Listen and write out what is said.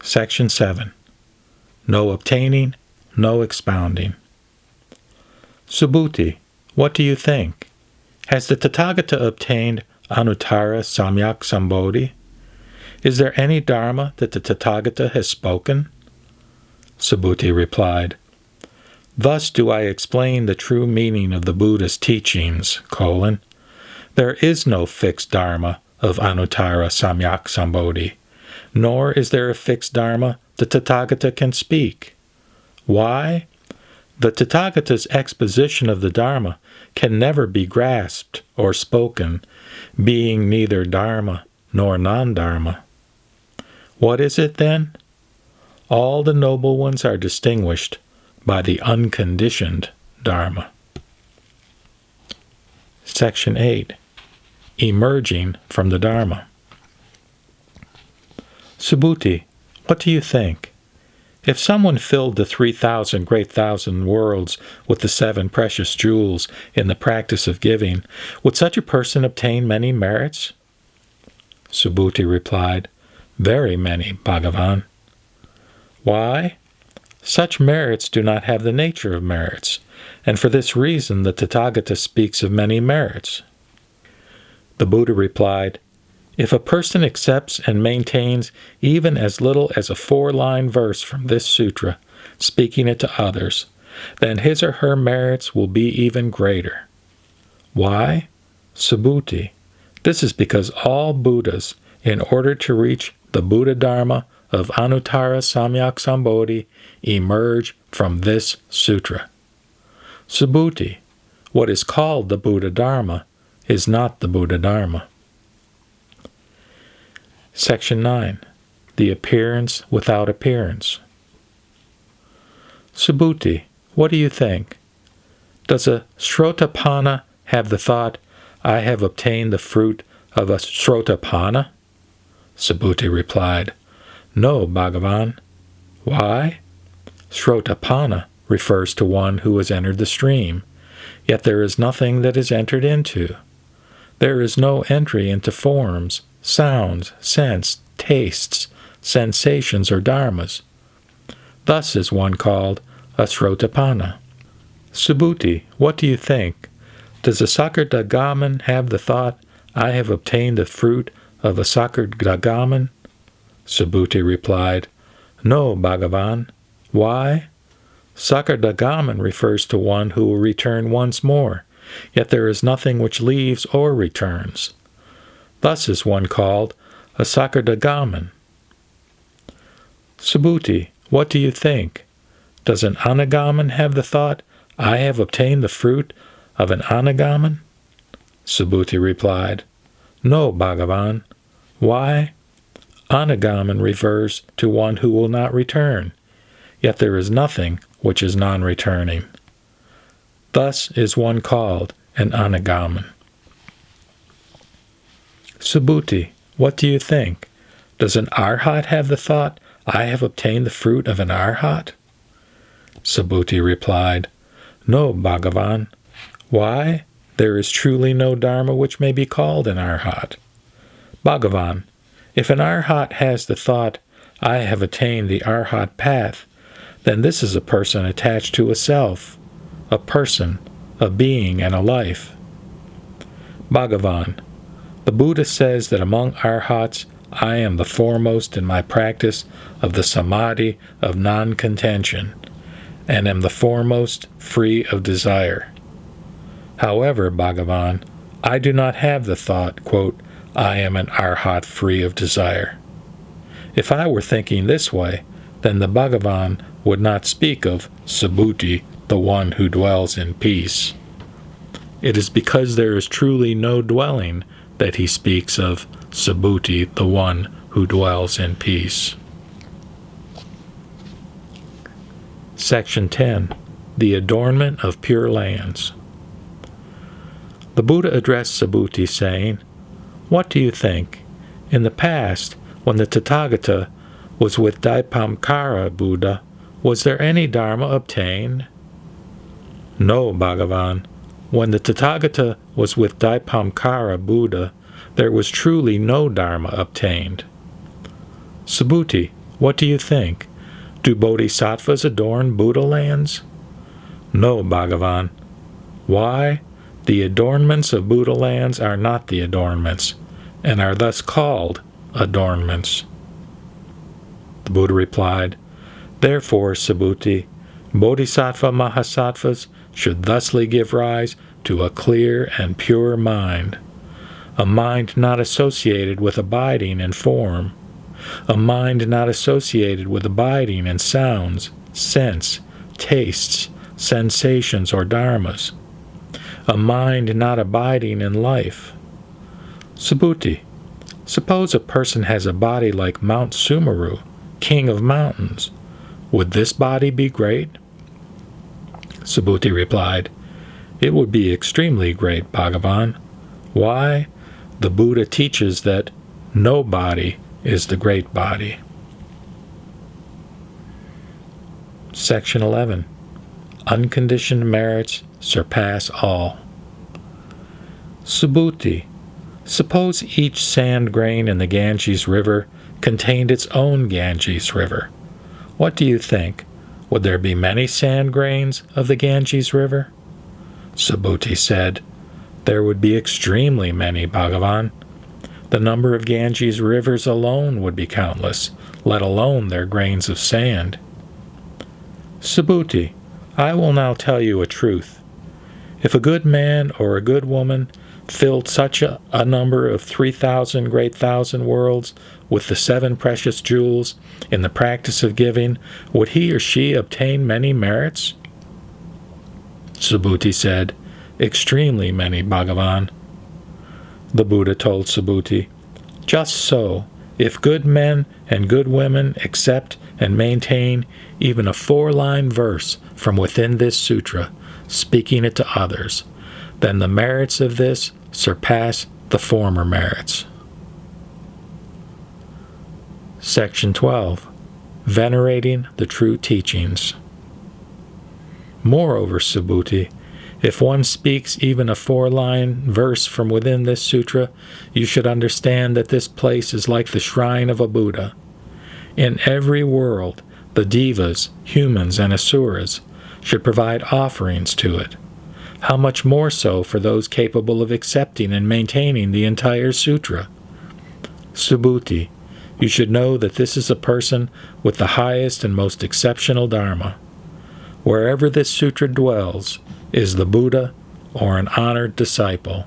Section 7. No obtaining, no expounding. Subhuti, what do you think? Has the Tathagata obtained Anuttara Samyak Sambodhi? Is there any Dharma that the Tathagata has spoken? Subhuti replied, Thus do I explain the true meaning of the Buddha's teachings, : There is no fixed Dharma of Anuttara Samyak Sambodhi, nor is there a fixed Dharma the Tathagata can speak. Why? The Tathagata's exposition of the Dharma can never be grasped or spoken, being neither Dharma nor non-Dharma. What is it then? All the noble ones are distinguished by the unconditioned Dharma. Section 8. Emerging from the Dharma. Subhuti, what do you think? If someone filled the 3,000 great thousand worlds with the 7 precious jewels in the practice of giving, would such a person obtain many merits? Subhuti replied, Very many, Bhagavan. Why? Such merits do not have the nature of merits, and for this reason the Tathagata speaks of many merits. The Buddha replied, If a person accepts and maintains even as little as a 4-line verse from this sutra, speaking it to others, then his or her merits will be even greater. Why? Subhuti, this is because all Buddhas, in order to reach the Buddha Dharma of Anuttara Samyak Sambodhi, emerge from this sutra. Subhuti, what is called the Buddha Dharma is not the Buddha Dharma. Section 9. The appearance without appearance. Subhuti, what do you think? Does a Srotapanna have the thought, I have obtained the fruit of a Srotapanna? Subhuti replied, No, Bhagavan. Why? Srotapanna refers to one who has entered the stream, yet there is nothing that is entered into. There is no entry into forms, sounds, scents, tastes, sensations, or dharmas. Thus is one called a Srotapanna. Subhuti, what do you think? Does a Sakardagaman have the thought, I have obtained the fruit of a Sakardagaman? Subhuti replied, No, Bhagavan. Why? Sakardagaman refers to one who will return once more, yet there is nothing which leaves or returns. Thus is one called a Sakardagaman. Subhuti, what do you think? Does an Anagaman have the thought, I have obtained the fruit of an Anagaman? Subhuti replied, No, Bhagavan. Why? Anagaman refers to one who will not return, yet there is nothing which is non-returning. Thus is one called an Anagaman. Subhuti, what do you think? Does an Arhat have the thought, I have obtained the fruit of an Arhat? Subhuti replied, No, Bhagavan. Why? There is truly no Dharma which may be called an Arhat. Bhagavan, if an Arhat has the thought, I have attained the Arhat path, then this is a person attached to a self, a person, a being, and a life. Bhagavan, the Buddha says that among Arhats, I am the foremost in my practice of the samadhi of non-contention, and am the foremost free of desire. However, Bhagavan, I do not have the thought, quote, I am an Arhat free of desire. If I were thinking this way, then the Bhagavan would not speak of Subhuti, the one who dwells in peace. It is because there is truly no dwelling that he speaks of Subhuti, the one who dwells in peace. Section 10. The adornment of pure lands. The Buddha addressed Subhuti, saying, What do you think? In the past, when the Tathagata was with Dipamkara Buddha, was there any Dharma obtained? No, Bhagavan. When the Tathagata was with Dipamkara Buddha, there was truly no Dharma obtained. Subhuti, What do you think? Do bodhisattvas adorn Buddha lands? No, Bhagavan. Why? The adornments of Buddha lands are not the adornments, and are thus called adornments. The Buddha replied, Therefore, Subhuti, bodhisattva mahasattvas should thusly give rise to a clear and pure mind, a mind not associated with abiding in form, a mind not associated with abiding in sounds, sense, tastes, sensations, or dharmas, a mind not abiding in life. Subhuti, suppose a person has a body like Mount Sumeru, king of mountains. Would this body be great? Subhuti replied, It would be extremely great, Bhagavan. Why? The Buddha teaches that no body is the great body. Section 11. Unconditioned merits surpass all. Subhuti, suppose each sand grain in the Ganges River contained its own Ganges River. What do you think? Would there be many sand grains of the Ganges River? Subhuti said, There would be extremely many, Bhagavan. The number of Ganges rivers alone would be countless, let alone their grains of sand. Subhuti, I will now tell you a truth. If a good man or a good woman filled such a number of 3,000 great thousand worlds with the 7 precious jewels in the practice of giving, would he or she obtain many merits? Subhuti said, Extremely many, Bhagavan. The Buddha told Subhuti, Just so, if good men and good women accept and maintain even a 4-line verse from within this sutra, speaking it to others, then the merits of this surpass the former merits. Section 12. Venerating the True Teachings. Moreover, Subhuti, if one speaks even a 4-line verse from within this sutra, you should understand that this place is like the shrine of a Buddha. In every world, the devas, humans, and asuras should provide offerings to it. How much more so for those capable of accepting and maintaining the entire sutra? Subhuti, you should know that this is a person with the highest and most exceptional Dharma. Wherever this sutra dwells is the Buddha or an honored disciple.